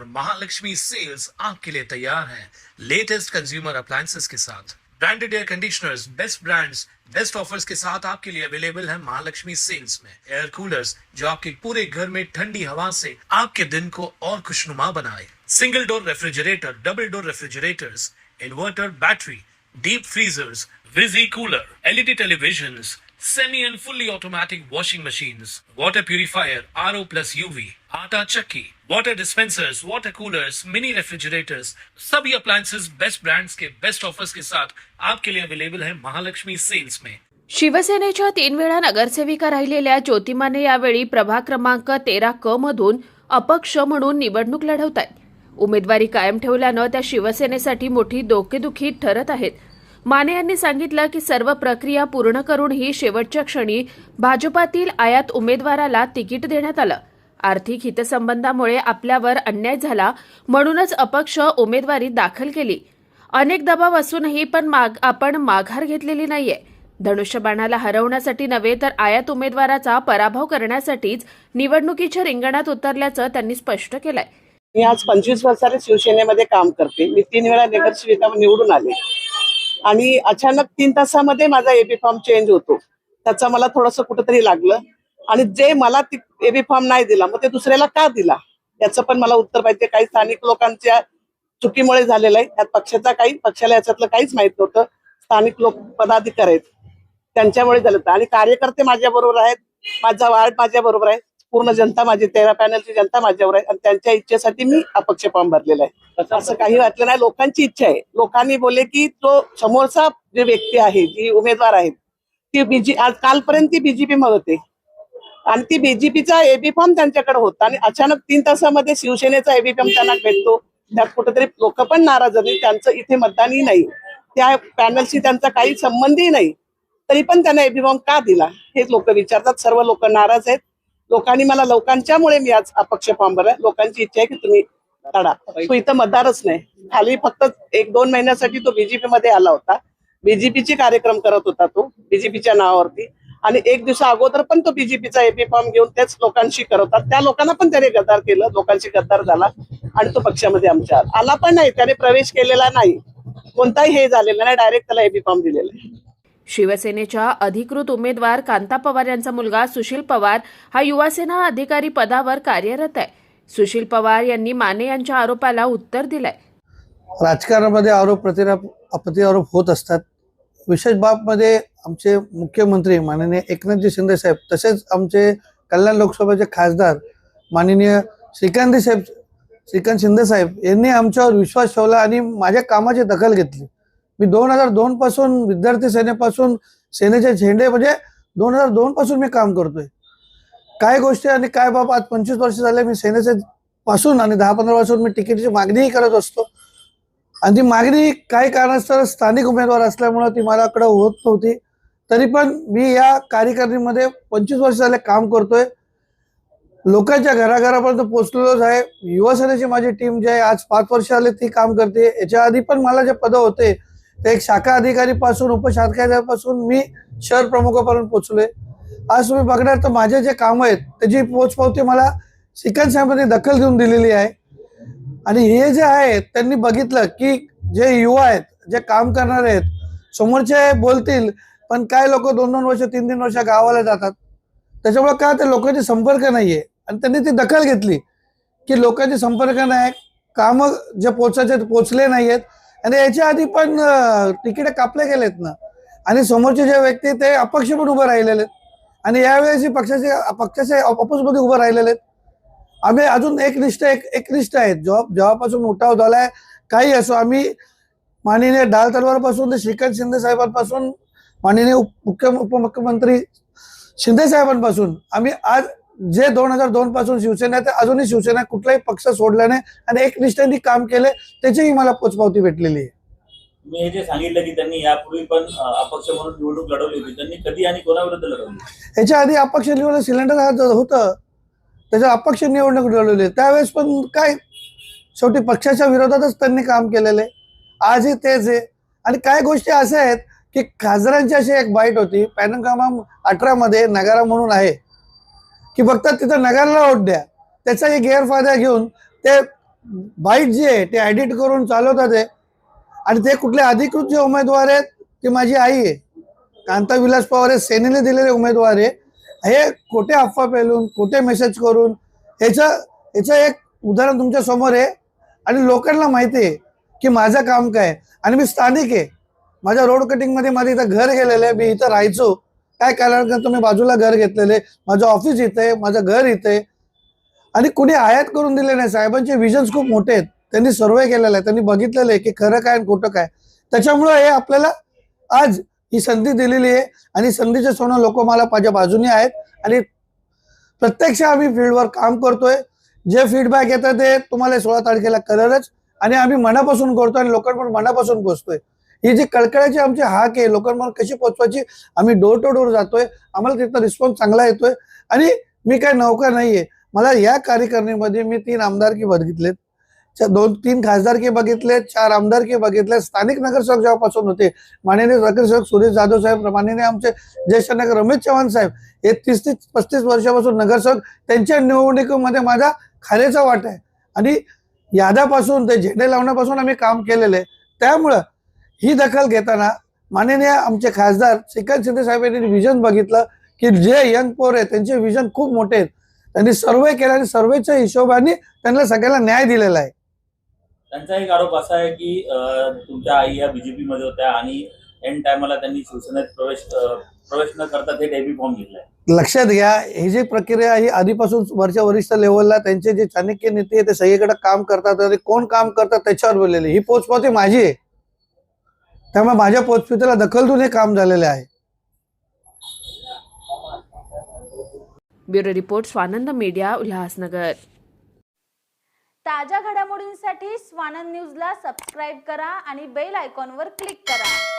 और महालक्ष्मी सेल्स आपके लिए तैयार है लेटेस्ट कंज्यूमर अप्लायंसेस के साथ। Branded air conditioners, best brands, best offers के साथ आपके लिए अवेलेबल है महालक्ष्मी सेल्स में। एयर कूलर्स जो आपके पूरे घर में ठंडी हवा से आपके दिन को और खुशनुमा बनाए। Single door refrigerator, double door refrigerators, inverter battery, deep freezers, visi cooler, LED televisions, semi and fully automatic washing machines, water purifier, RO plus UV, आटा चक्की, water dispensers, water coolers, mini refrigerators, सभी appliances best brands के best offers के साथ आपके लिए available है Mahalakshmi sales में। शिवसेनेच्या 3 वेळा नगरसेविका राहिलेल्या ज्योतिमाने यावेळी प्रभाग क्रमांक 13 क मधून अपक्ष म्हणून निवडणूक लढवत आहेत। उमेदवारी कायम ठेवल्यानं त्या शिवसेनेसाठी मोठी डोकेदुखी ठरत आहेत। माने यांनी सांगितलं की सर्व प्रक्रिया पूर्ण करूनही शेवटच्या क्षणी भाजपातील आयात उमेदवाराला तिकीट देण्यात आलं। आर्थिक हितसंबंधामुळे आपल्यावर अन्याय झाला म्हणूनच अपक्ष उमेदवारी दाखल केली। अनेक दबाव असूनही आपण माघार घेतलेली नाहीये। धनुष्यबाणाला हरवण्यासाठी नव्हे तर आयात उमेदवाराचा पराभव करण्यासाठीच निवडणुकीच्या रिंगणात उतरल्याचं त्यांनी स्पष्ट केलंय। मी आज 25 वर्षाने शिवसेनेमध्ये काम करते। मी 3 वेळा नगरसेविका निवडून आले आणि अचानक 3 तासामध्ये माझा एबी फॉर्म चेंज होतो। त्याचा मला थोडंसं कुठेतरी लागलं आणि जे मला एबी फॉर्म नाही दिला मग ते दुसऱ्याला का दिला याचं पण मला उत्तर पाहिजे। काही स्थानिक लोकांच्या चुकीमुळे झालेलं आहे। या पक्षाला याच्यातलं काहीच माहित नव्हतं। स्थानिक लोक पदाधिकारी आहेत त्यांच्यामुळे झालं आणि कार्यकर्ते माझ्या बरोबर आहेत, माझा वार्ड माझ्या बरोबर आहे, पूर्ण जनता माझी 13 पॅनलची जनता माझ्यावर आहे आणि त्यांच्या इच्छेसाठी मी अपक्ष फॉर्म भरलेला आहे। असं काही वाटलं नाही, लोकांची इच्छा आहे। लोकांनी बोलले की तो समोरचा जे व्यक्ती आहे, जी उमेदवार आहे ती आज कालपर्यंत ती बीजेपी मध्ये होते आणि ती बीजेपीचा एबी फॉर्म त्यांच्याकडे होता आणि अचानक 3 तासामध्ये शिवसेनेचा एबी फॉर्म त्यांना भेटतो। त्यात कुठेतरी लोक पण नाराज झाली। त्यांचं इथे मतदानही नाही, त्या पॅनलशी त्यांचा काही संबंधही नाही, तरी पण त्यांना एबी फॉर्म का दिला हे लोक विचारतात। सर्व लोक नाराज आहेत। लोकांच्यामुळे मी आज अपक्ष फॉर्म भरला। लोकांची इच्छा आहे की तुम्ही लढा। तो इथं मतदारच नाही, खाली फक्त 1-2 महिन्यासाठी तो बीजेपी मध्ये आला होता। बीजेपीचे कार्यक्रम करत होता तो बीजेपीच्या नावावरती आणि 1 दिवसा अगोदर पण तो बीजेपीचा एबी फॉर्म घेऊन त्याच लोकांशी करत होता। त्या लोकांना पण त्याने गद्दार केलं, लोकांशी गद्दार झाला आणि तो पक्षामध्ये आमच्या आला पण नाही, त्याने प्रवेश केलेला नाही, कोणताही हे झालेला नाही, डायरेक्ट त्याला एबी फॉर्म दिलेला आहे। शिवसेनेच्या अधिकृत उमेदवार कांता पवार यांचा मुलगा सुशील पवार हा युवासेना अधिकारी पदावर कार्यरत आहे। सुशील पवार यांनी माने यांच्या आरोपाला उत्तर दिलंय। राजकारणामध्ये आरोप प्रत्यारोप होत असतात। विशेष बाबमध्ये आमचे मुख्यमंत्री माननीय एकनाथजी शिंदे साहेब तसेच आमचे कल्याण लोकसभेचे खासदार माननीय श्रीकांत शिंदे साहेब यांनी आमच्यावर विश्वास ठेवला आणि माझ्या कामाची दखल घेतली। मी 2002 पासून विद्यार्थी सेनेपासून सेनेचे झेंडे म्हणजे 2002 पासून मी काम करतोय। काय गोष्टी आणि काय बाबा आज 25 वर्ष झाले मी सेनेचे पासून आणि 10-15 वर्षांपासून मी तिकीटची मागणीही करत असतो आणि ती मागणी काही कारणास्तव स्थानिक उमेदवार असल्यामुळे ती माझ्याकडे होत नव्हती। तरी पण मी या कार्यकारिणीमध्ये 25 वर्ष झाले काम करतोय। लोकांच्या घराघरापर्यंत पोहोचलेलोच आहे। युवासेनेची माझी टीम जी आहे आज 5 वर्ष झाले ती काम करते। याच्या आधी पण मला जे पद होते ते एक शाखा अधिकारी पासून उपशाखा अधिकारीपासून मी शहर प्रमुखापर्यंत पोहोचलोय। आज तुम्ही बघणार तर माझे जे काम आहेत त्याची पोचपावती मला श्रीकांत साहेबांनी दखल घेऊन दिलेली आहे आणि हे जे आहे त्यांनी बघितलं की जे युवा आहेत, जे काम करणारे आहेत, समोरचे बोलतील पण काय लोक 2-2 वर्ष 3-3 वर्ष गावाला जातात, त्याच्यामुळे काय ते लोकांचे संपर्क नाहीये आणि त्यांनी ती दखल घेतली की लोकांचे संपर्क नाही, काम जे पोचायचे ते पोचले नाहीयेत आणि याच्या आधी पण तिकीट कापले गेलेत ना आणि समोरचे जे व्यक्ती ते अपक्ष पण उभे राहिलेले आणि यावेळेस पक्षाचे ऑपोजिटमध्ये उभे राहिलेले। आम्ही अजून एकनिष्ठ आहेत। जेव्हापासून उठाव झालाय काही असो, आम्ही माननीय डाल तलवारपासून ते श्रीकांत शिंदे साहेबांपासून माननीय उपमुख्यमंत्री शिंदे साहेबांपासून आम्ही आज जे 2002 पासून शिवसेनेत अजूनही शिवसेना कुठलाही पक्ष सोडला नाही आणि एकनिष्ठेने काम केले त्याचीही मला पोचपावती भेटलेली आहे। मी हे जे सांगितलं की त्यांनी यापूर्वी पण अपक्ष म्हणून निवडणूक लढवली होती, त्यांनी कधी आणि कोणाविरुद्ध लढवली? याच्या आधी अपक्ष निवडणूक सिलेंडर होतं त्याच्या अपक्ष निवडणूक लढवली, त्यावेळेस पण काय शेवटी पक्षाच्या विरोधातच त्यांनी काम केलेले। आजही तेच आहे आणि काय गोष्टी अशा आहेत की खासदारांची अशी एक बाईट होती पॅनल क्रमांक 18 मध्ये नगारा म्हणून आहे की फक्त तिथं नगरला वोट द्या, त्याचाही गैरफायदा घेऊन ते बाईट जे आहे ते एडिट करून चालवतात आहे आणि ते कुठले अधिकृत जे उमेदवार आहेत ते माझी आई आहे, कांताविलास पवार हे सेनेने दिलेले उमेदवार आहे. हे खोटे अफवा पेलून खोटे मेसेज करून याचं एक उदाहरण तुमच्या समोर आहे. आणि लोकांना माहिती आहे की माझं काम काय आणि मी स्थानिक आहे. माझ्या रोड कटिंगमध्ये माझं इथं घर गेलेलं आहे. मी इथं राहायचो, काय कारण मी बाजूला घर घेतलेलं आहे. माझं ऑफिस इथं आहे, माझं घर इथं आहे. आणि कुणी आयात करून दिले नाही. साहेबांचे विजन्स खूप मोठे आहेत. त्यांनी सर्वे केलेला आहे, त्यांनी बघितलेलं आहे की खरं काय आणि खोटं काय. त्याच्यामुळं हे आपल्याला आज ही संधी दिलेली आहे आणि संधीचे सोनं लोक मला माझ्या बाजूने आहेत. आणि प्रत्यक्ष आम्ही फील्डवर काम करतोय. जे फीडबॅक येतं ते तुम्हाला 16 तारखेला कळलंच. आणि आम्ही मनापासून करतोय आणि लोकांपर्यंत मनापासून पोहोचतोय. ही जी कळकळ्याची आमची हाक आहे लोकांपर्यंत कशी पोहोचवायची, आम्ही डोर टू डोर जातोय. आम्हाला तिथं रिस्पॉन्स चांगला येतोय. आणि मी काय नौका नाहीये. मला या कार्यकारिणीमध्ये मी 3 आमदारकी बघितलेत, 2-3 खासदारकी बघितलेत, 4 आमदारकी बघितले. स्थानिक नगरसेवक जेव्हापासून होते, माननीय नगरसेवक सुरेश जाधव साहेब, माननीय आमचे ज्येष्ठ नगर रमेश चव्हाण साहेब, हे 30-35 वर्षापासून नगरसेवक, त्यांच्या निवडणुकीमध्ये माझा खारेचा वाटा आहे. आणि यादापासून ते झेंडे लावण्यापासून आम्ही काम केलेलं आहे. त्यामुळं ही दखल घेताना माननीय आमचे खासदार श्रीकांत शिंदे साहेब यांनी विजन बघितलं की जे यंग पोर आहे त्यांचे विजन खूप मोठे आहेत. त्यांनी सर्वे केला आणि सर्वेच्या हिशोबाने त्यांना सगळ्याला न्याय दिलेला आहे. त्यांचा एक आरोप असा आहे की तुमच्या आई या बीजेपी मध्ये होत्या आणि एंड टायमाला त्यांनी शिवसेनेत प्रवेश न करता थेट एबी फॉर्म घेतलाय. लक्षात घ्या, ही जी प्रक्रिया ही आधीपासून वरच्या वरिष्ठ लेवलला त्यांचे जे चाणक्य नीती आहे ते सगळीकडे काम करतात आणि कोण काम करतात त्याच्यावर बोललेले. ही पोचपावती माझी आहे, त्यामुळे माझ्या पोचपावतीला दखल देऊन हे काम झालेले आहे. Bureau report, Swanand media, Ulhasnagar. ताज्या घडामोडींसाठी स्वानंद न्यूजला सबस्क्राईब करा आणि बेल आयकॉनवर क्लिक करा.